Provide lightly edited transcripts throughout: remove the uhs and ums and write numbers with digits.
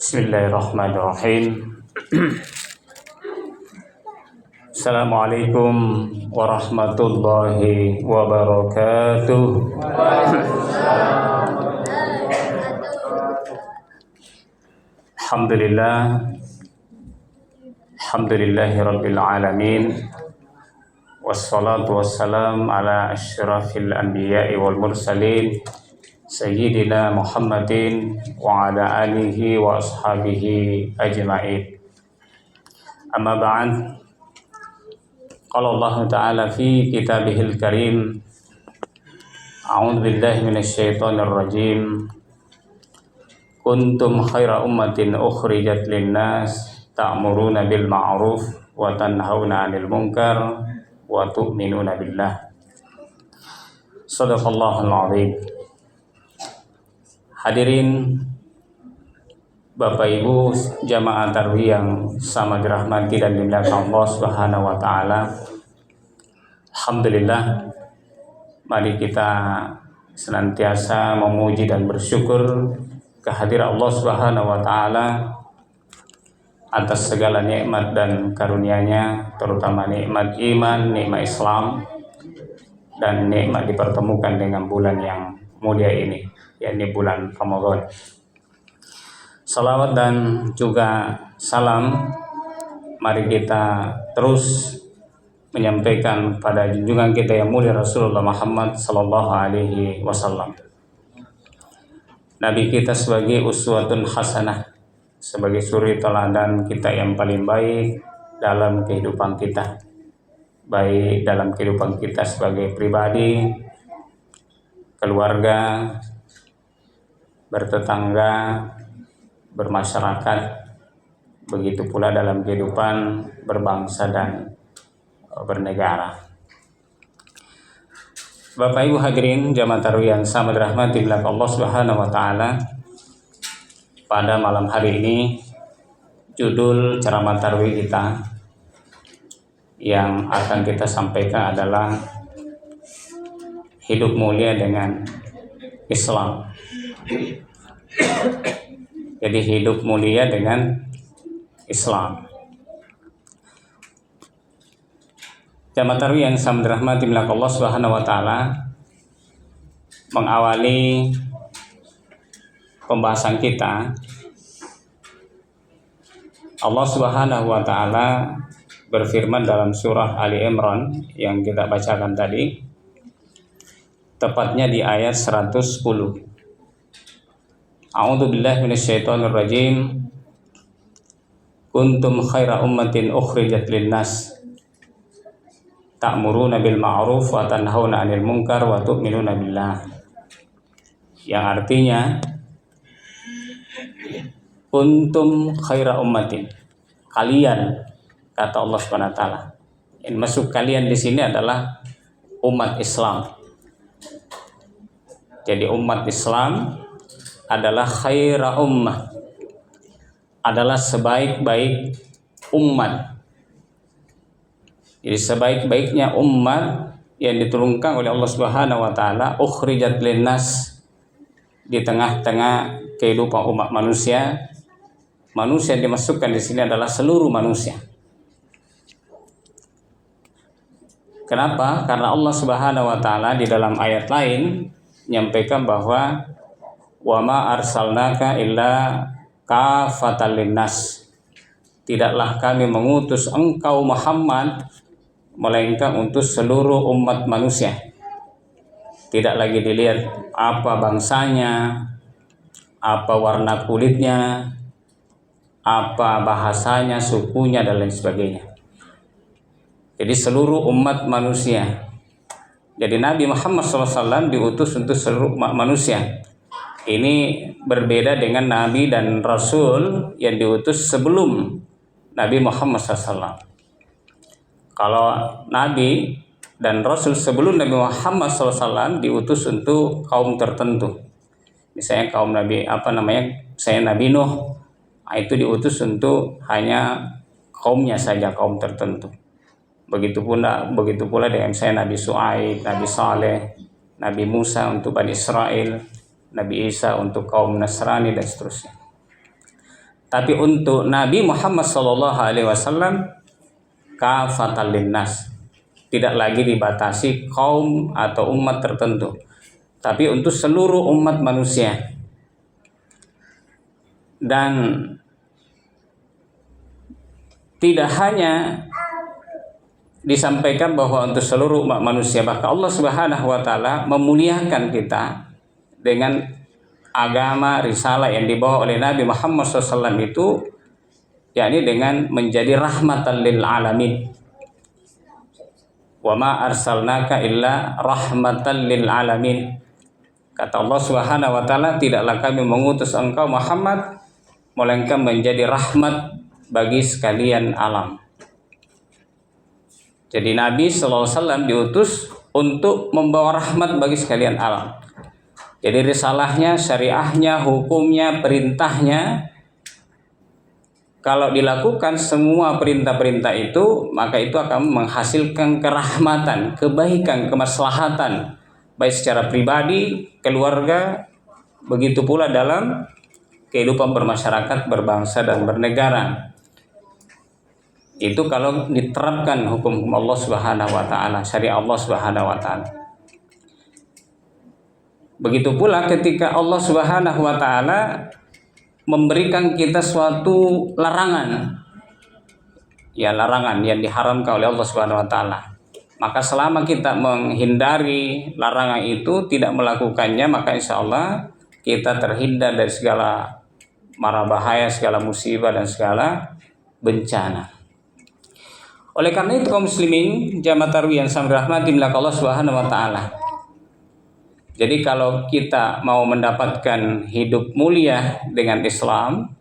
Bismillahirrahmanirrahim. Assalamualaikum warahmatullahi wabarakatuh. Alhamdulillahirabbil alamin. Wassalatu wassalam ala asyrafil anbiya'i wal mursalin Sayyidina Muhammadin wa ala alihi wa ashabihi ajma'in. Amma ba'd. Qala Allah Ta'ala fi kitabihil karim. A'udzu billahi minasyaitonir rajim. Kuntum khaira ummatin ukhrijat lin-nas ta'muruna bil ma'ruf wa tanhauna 'anil munkar wa tu'minuna billah. Shadaqallahul 'azim. Hadirin Bapak Ibu jamaah tarawih yang sama dirahmati dan dimuliakan Allah Subhanahu wa taala. Alhamdulillah, mari kita senantiasa memuji dan bersyukur kehadiran Allah Subhanahu wa taala atas segala nikmat dan karunia-Nya, terutama nikmat iman, nikmat Islam, dan nikmat dipertemukan dengan bulan yang mulia ini, yakni bulan Ramadan. Salawat dan juga salam mari kita terus menyampaikan pada junjungan kita yang mulia Rasulullah Muhammad sallallahu alaihi wasallam. Nabi kita sebagai uswatun hasanah, sebagai suri teladan kita yang paling baik dalam kehidupan kita, baik dalam kehidupan kita sebagai pribadi, keluarga, bertetangga, bermasyarakat, begitu pula dalam kehidupan berbangsa dan bernegara. Bapak Ibu hadirin jamaah tarawih yang sama dirahmati oleh Allah Subhanahu wa taala. Pada malam hari ini judul ceramah tarawih kita yang akan kita sampaikan adalah hidup mulia dengan Islam. Jadi hidup mulia dengan Islam. Jamaah tarawih yang sama dirahmati oleh Allah Subhanahu wa taala, mengawali pembahasan kita, Allah Subhanahu wa taala berfirman dalam surah Ali Imran yang kita bacakan tadi, tepatnya di ayat 110. A'udzu billahi minasyaitonir rajim. Kuntum khaira ummatin ukhrijat lin-nas ta'muruna bil ma'ruf wa tanhauna 'anil munkar wa tu'minuna billah. Yang artinya kuntum khaira ummatin, kalian, kata Allah Subhanahu wa taala. Yang masuk kalian di sini adalah umat Islam. Jadi umat Islam adalah khaira ummah, adalah sebaik-baik umat. Jadi sebaik-baiknya umat yang diturunkan oleh Allah Subhanahu wa taala, ukhrijat linnas, di tengah-tengah kehidupan umat manusia. Manusia yang dimasukkan di sini adalah seluruh manusia. Kenapa? Karena Allah Subhanahu wa taala di dalam ayat lain menyampaikan bahwa wa ma arsalnaka illa kafatan linnas. Tidaklah kami mengutus engkau Muhammad melainkan untuk seluruh umat manusia. Tidak lagi dilihat apa bangsanya, apa warna kulitnya, apa bahasanya, sukunya, dan lain sebagainya. Jadi seluruh umat manusia. Jadi Nabi Muhammad SAW diutus untuk seluruh umat manusia. Ini berbeda dengan Nabi dan Rasul yang diutus sebelum Nabi Muhammad SAW. Kalau Nabi dan Rasul sebelum Nabi Muhammad SAW diutus untuk kaum tertentu. Misalnya kaum Nabi, saya Nabi Nuh, itu diutus untuk hanya kaumnya saja, kaum tertentu. Begitu pula dengan saya Nabi Shu'aib, Nabi Saleh, Nabi Musa untuk Bani Israel. Nabi Isa untuk kaum Nasrani dan seterusnya. Tapi untuk Nabi Muhammad SAW kafatan linnas, tidak lagi dibatasi kaum atau umat tertentu, tapi untuk seluruh umat manusia. Dan tidak hanya disampaikan bahwa untuk seluruh umat manusia, bahkan Allah Subhanahu wa taala memuliakan kita dengan agama risalah yang dibawa oleh Nabi Muhammad SAW itu, yakni dengan menjadi rahmatan lil alamin. Wa ma arsalnaka illa rahmatan lil alamin. Kata Allah Subhanahu wa taala, tidaklah kami mengutus engkau Muhammad melainkan menjadi rahmat bagi sekalian alam. Jadi Nabi SAW diutus untuk membawa rahmat bagi sekalian alam. Jadi risalahnya, syariahnya, hukumnya, perintahnya, kalau dilakukan semua perintah-perintah itu, maka itu akan menghasilkan kerahmatan, kebaikan, kemaslahatan, baik secara pribadi, keluarga, begitu pula dalam kehidupan bermasyarakat, berbangsa, dan bernegara. Itu kalau diterapkan hukum Allah Subhanahu wa taala, syariat Allah Subhanahu wa taala. Begitu pula ketika Allah Subhanahu wa taala memberikan kita suatu larangan. Ya, larangan yang diharamkan oleh Allah Subhanahu wa taala. Maka selama kita menghindari larangan itu, tidak melakukannya, maka insya Allah kita terhindar dari segala mara bahaya, segala musibah, dan segala bencana. Oleh karena itu kaum muslimin jamaah tarawih yang saya rahmati Allah Subhanahu wa taala. Jadi kalau kita mau mendapatkan hidup mulia dengan Islam,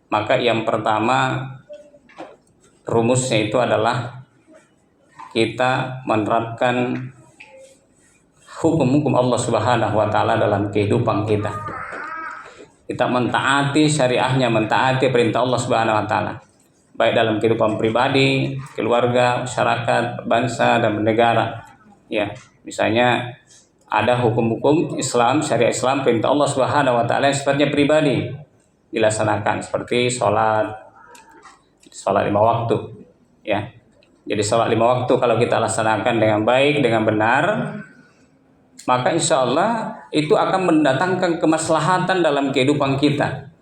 maka yang pertama rumusnya itu adalah kita menerapkan hukum-hukum Allah Subhanahu wa taala dalam kehidupan kita. Kita mentaati syariahnya, mentaati perintah Allah Subhanahu wa taala, baik dalam kehidupan pribadi, keluarga, masyarakat, bangsa, dan negara. Ya, misalnya ada hukum-hukum Islam, syariat Islam, perintah Allah Subhanahu wa taala yang sifatnya pribadi dilaksanakan, seperti sholat 5 waktu. Ya. Jadi sholat 5 waktu kalau kita laksanakan dengan baik, dengan benar, maka insya Allah itu akan mendatangkan kemaslahatan dalam kehidupan kita.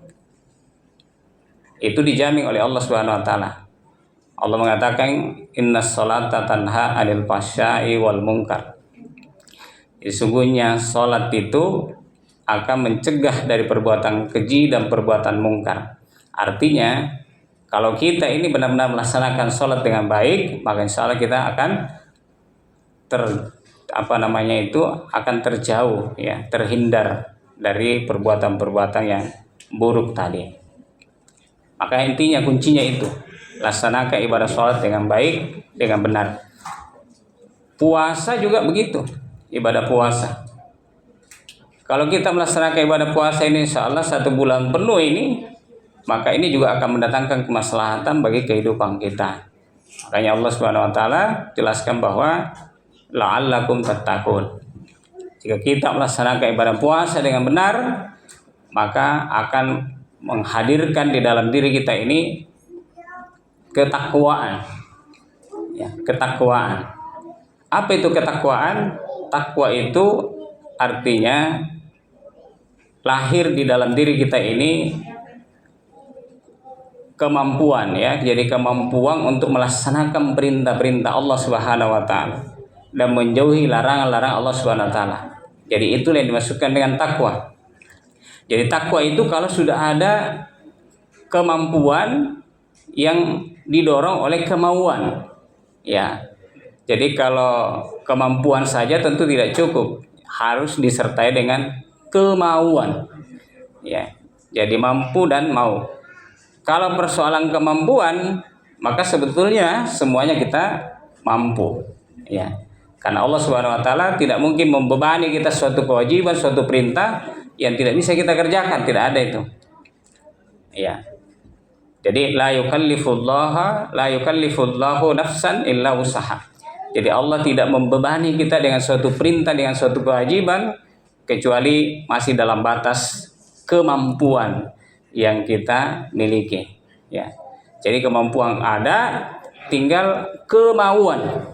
Itu dijamin oleh Allah Subhanahu wa taala. Allah mengatakan innas sholata tanha 'anil fahsya'i wal munkar. Sesungguhnya sholat itu akan mencegah dari perbuatan keji dan perbuatan mungkar. Artinya, kalau kita ini benar-benar melaksanakan sholat dengan baik, maka insya Allah kita akan akan terjauh, ya, terhindar dari perbuatan-perbuatan yang buruk tadi. Maka intinya, kuncinya itu, laksanakan ibadah sholat dengan baik, dengan benar. Puasa juga begitu. Ibadah puasa, kalau kita melaksanakan ibadah puasa ini insya Allah 1 bulan penuh ini, maka ini juga akan mendatangkan kemaslahatan bagi kehidupan kita. Makanya Allah Subhanahu wa taala jelaskan bahwa la'allakum tattaqun. Jika kita melaksanakan ibadah puasa dengan benar, maka akan menghadirkan di dalam diri kita ini ketakwaan. Ya, ketakwaan. Apa itu ketakwaan? Takwa itu artinya lahir di dalam diri kita ini kemampuan, ya. Jadi kemampuan untuk melaksanakan perintah-perintah Allah Subhanahu wa taala dan menjauhi larangan-larangan Allah Subhanahu wa taala. Jadi itulah yang dimaksudkan dengan takwa. Jadi takwa itu kalau sudah ada kemampuan yang didorong oleh kemauan. Ya. Jadi kalau kemampuan saja tentu tidak cukup, harus disertai dengan kemauan. Ya. Jadi mampu dan mau. Kalau persoalan kemampuan, maka sebetulnya semuanya kita mampu. Ya. Karena Allah Subhanahu wa taala tidak mungkin membebani kita suatu kewajiban, suatu perintah yang tidak bisa kita kerjakan, tidak ada itu. Ya. Jadi la yukallifullahu nafsan illa wusaha. Jadi Allah tidak membebani kita dengan suatu perintah, dengan suatu kewajiban kecuali masih dalam batas kemampuan yang kita miliki, ya. Jadi kemampuan ada, tinggal kemauan,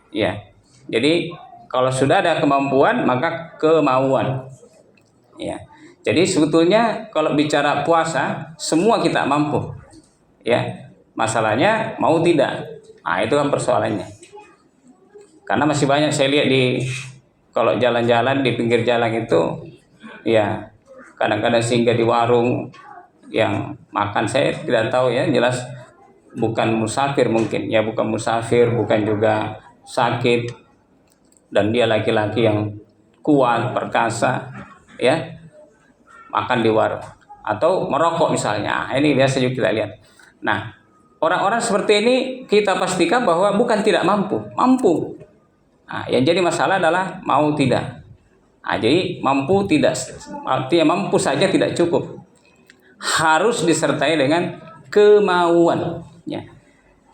ya. Jadi kalau sudah ada kemampuan maka kemauan, ya. Jadi sebetulnya kalau bicara puasa semua kita mampu, ya. Masalahnya mau tidak. Nah, itu kan persoalannya. Karena masih banyak saya lihat kalau jalan-jalan di pinggir jalan itu, ya, kadang-kadang singgah di warung yang makan, saya tidak tahu ya, jelas bukan musafir mungkin, ya, bukan musafir, bukan juga sakit, dan dia laki-laki yang kuat, perkasa, ya, makan di warung atau merokok misalnya. Ini biasa juga kita lihat. Nah, orang-orang seperti ini kita pastikan bahwa bukan tidak mampu. Nah, yang jadi masalah adalah mau tidak. Nah, jadi mampu tidak, artinya mampu saja tidak cukup, harus disertai dengan kemauan, ya.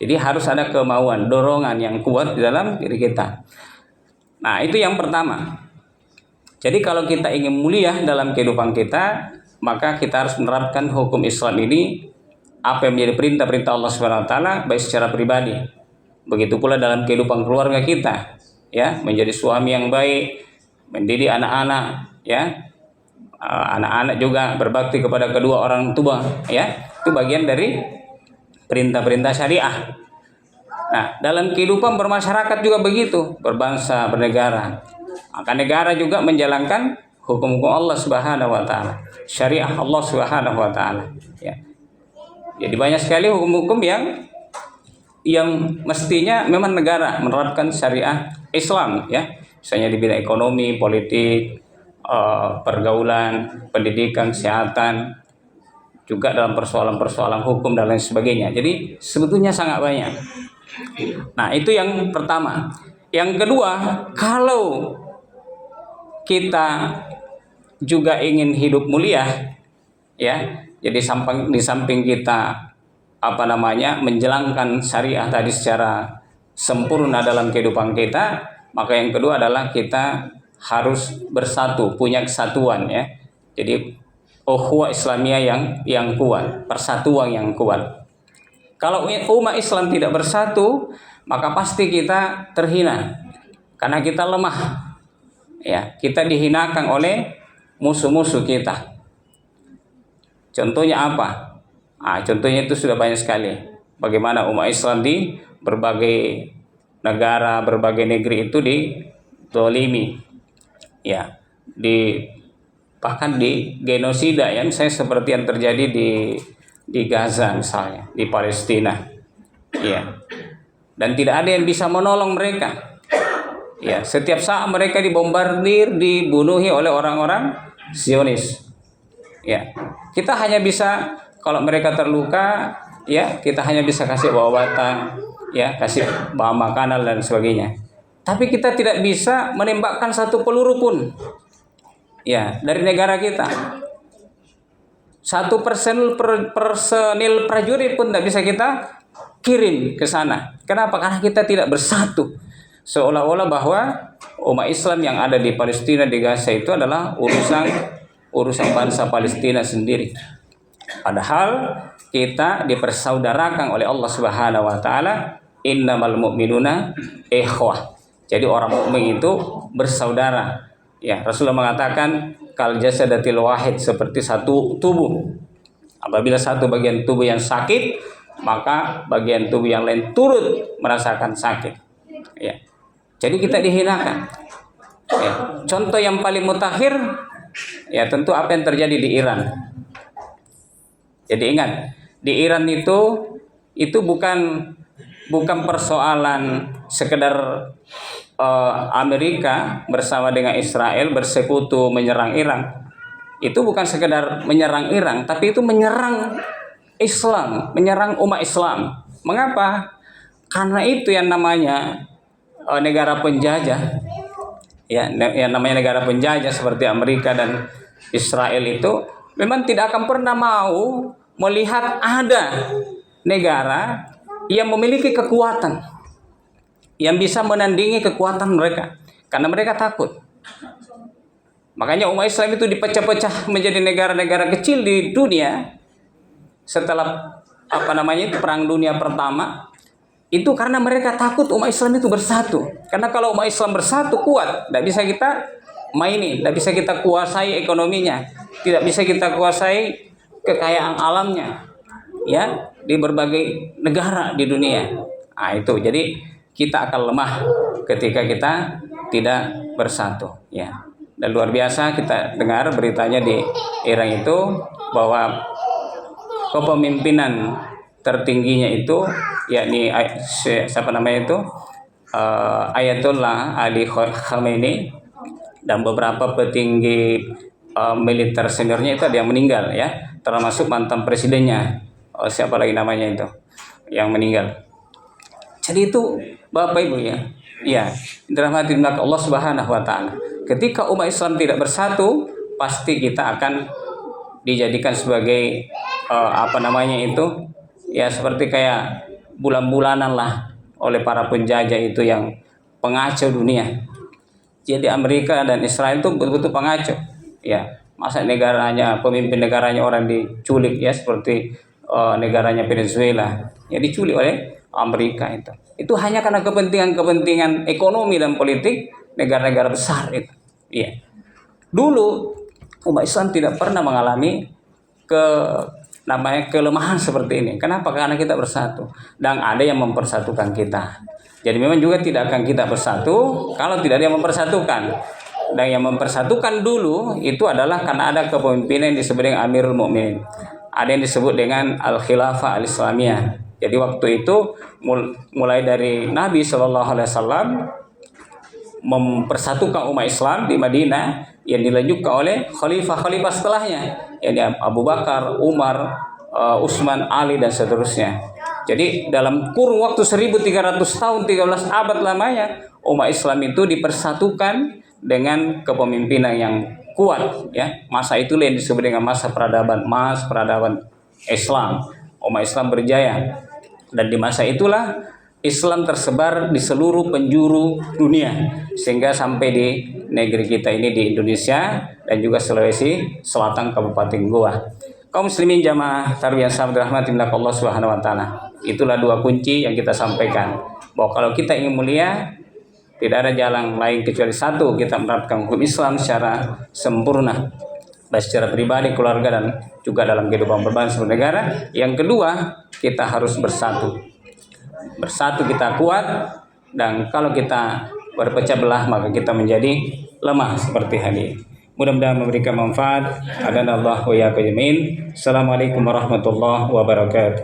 Jadi harus ada kemauan, dorongan yang kuat di dalam diri kita. Nah, itu yang pertama. Jadi kalau kita ingin mulia dalam kehidupan kita, maka kita harus menerapkan hukum Islam ini, apa yang menjadi perintah-perintah Allah Subhanahu wa taala, baik secara pribadi, begitu pula dalam kehidupan keluarga kita, ya, menjadi suami yang baik, mendidik anak-anak, ya, anak-anak juga berbakti kepada kedua orang tua, ya, itu bagian dari perintah-perintah syariah. Nah, dalam kehidupan bermasyarakat juga begitu, berbangsa, bernegara, maka negara juga menjalankan hukum-hukum Allah Subhanahu wa taala, syariah Allah Subhanahu wa taala, ya. Jadi banyak sekali hukum-hukum yang mestinya memang negara menerapkan syariah Islam, ya. Misalnya di bidang ekonomi, politik, pergaulan, pendidikan, kesehatan, juga dalam persoalan-persoalan hukum dan lain sebagainya. Jadi sebetulnya sangat banyak. Nah, itu yang pertama. Yang kedua, kalau kita juga ingin hidup mulia, ya. Jadi di samping kita menjalankan syariah tadi secara sempurna dalam kehidupan kita, maka yang kedua adalah kita harus bersatu, punya kesatuan, ya. Jadi ukhuwah Islamiyah yang kuat, persatuan yang kuat. Kalau umat Islam tidak bersatu, maka pasti kita terhina karena kita lemah, ya. Kita dihinakan oleh musuh-musuh kita. Contohnya apa? Contohnya itu sudah banyak sekali. Bagaimana umat Islam di berbagai negara, berbagai negeri itu dizalimi, ya, bahkan di genosida, ya, misalnya seperti yang terjadi di Gaza misalnya, di Palestina, ya. Dan tidak ada yang bisa menolong mereka, ya. Setiap saat mereka dibombardir, dibunuhi oleh orang-orang Zionis, ya. Kita hanya bisa, kalau mereka terluka, ya, kita hanya bisa kasih obat-obatan, ya, kasih bahan makanan dan sebagainya. Tapi kita tidak bisa menembakkan satu peluru pun, ya, dari negara kita. Satu personil prajurit pun tidak bisa kita kirim ke sana. Kenapa? Karena kita tidak bersatu. Seolah-olah bahwa umat Islam yang ada di Palestina, di Gaza itu adalah urusan bangsa Palestina sendiri. Padahal kita dipersaudarakan oleh Allah Subhanahu wa taala, innamal mu'minuna ikhwah. Jadi orang mukmin itu bersaudara. Ya, Rasulullah mengatakan kal jasadatil wahid, seperti satu tubuh. Apabila satu bagian tubuh yang sakit, maka bagian tubuh yang lain turut merasakan sakit. Ya. Jadi kita dihinakan. Ya. Contoh yang paling mutakhir, ya, tentu apa yang terjadi di Iran. Jadi ingat, di Iran itu bukan persoalan sekedar Amerika bersama dengan Israel bersekutu menyerang Iran. Itu bukan sekedar menyerang Iran, tapi itu menyerang Islam, menyerang umat Islam. Mengapa? Karena itu yang namanya negara penjajah, ya, yang namanya negara penjajah seperti Amerika dan Israel itu memang tidak akan pernah mau melihat ada negara yang memiliki kekuatan yang bisa menandingi kekuatan mereka, karena mereka takut. Makanya umat Islam itu dipecah-pecah menjadi negara-negara kecil di dunia setelah Perang Dunia Pertama. Itu karena mereka takut umat Islam itu bersatu. Karena kalau umat Islam bersatu kuat, tidak bisa kita mainin, tidak bisa kita kuasai ekonominya, tidak bisa kita kuasai kekayaan alamnya, ya, di berbagai negara di dunia. Nah, itu jadi kita akan lemah ketika kita tidak bersatu, ya. Dan luar biasa kita dengar beritanya di Iran itu bahwa kepemimpinan tertingginya itu yakni Ayatollah Ali Khamenei dan beberapa petinggi militer seniornya itu ada yang meninggal, ya, termasuk mantan presidennya, siapa lagi namanya itu yang meninggal. Jadi itu Bapak Ibu, ya dirahmati Allah Subhanahu wa taala. Ketika umat Islam tidak bersatu, pasti kita akan dijadikan sebagai ya seperti kayak bulan-bulanan lah oleh para penjajah itu yang pengacau dunia. Jadi Amerika dan Israel itu betul-betul pengacau, ya. Masa pemimpin negaranya orang diculik, ya, seperti negaranya Venezuela, ya, diculik oleh Amerika itu. Itu hanya karena kepentingan ekonomi dan politik negara-negara besar itu. Iya. Dulu umat Islam tidak pernah mengalami kelemahan seperti ini. Kenapa? Karena kita bersatu dan ada yang mempersatukan kita. Jadi memang juga tidak akan kita bersatu kalau tidak ada yang mempersatukan. Dan yang mempersatukan dulu itu adalah karena ada kepemimpinan yang disebut dengan Amirul Mukminin. Ada yang disebut dengan Al-Khilafah Al-Islamiyah. Jadi waktu itu mulai dari Nabi SAW mempersatukan umat Islam di Madinah yang dilanjutkan oleh khalifah-khalifah setelahnya, yakni Abu Bakar, Umar, Utsman, Ali dan seterusnya. Jadi dalam kurun waktu 1300 tahun, 13 abad lamanya, umat Islam itu dipersatukan dengan kepemimpinan yang kuat, ya. Masa itulah yang disebut dengan masa peradaban Islam. Umat Islam berjaya. Dan di masa itulah Islam tersebar di seluruh penjuru dunia sehingga sampai di negeri kita ini di Indonesia dan juga Sulawesi Selatan Kabupaten Goa. Kaum muslimin jamaah tarawih yang sangat dirahmati Allah Subhanahu wa taala. Itulah dua kunci yang kita sampaikan. Bahwa kalau kita ingin mulia, tidak ada jalan lain kecuali satu, kita menerapkan hukum Islam secara sempurna, baik secara pribadi, keluarga dan juga dalam kehidupan berbangsa dan negara. Yang kedua, kita harus bersatu. Bersatu kita kuat, dan kalau kita berpecah belah maka kita menjadi lemah seperti hari ini. Mudah-mudahan memberikan manfaat. Adanallahu wa iyyakum. Assalamualaikum warahmatullahi wabarakatuh.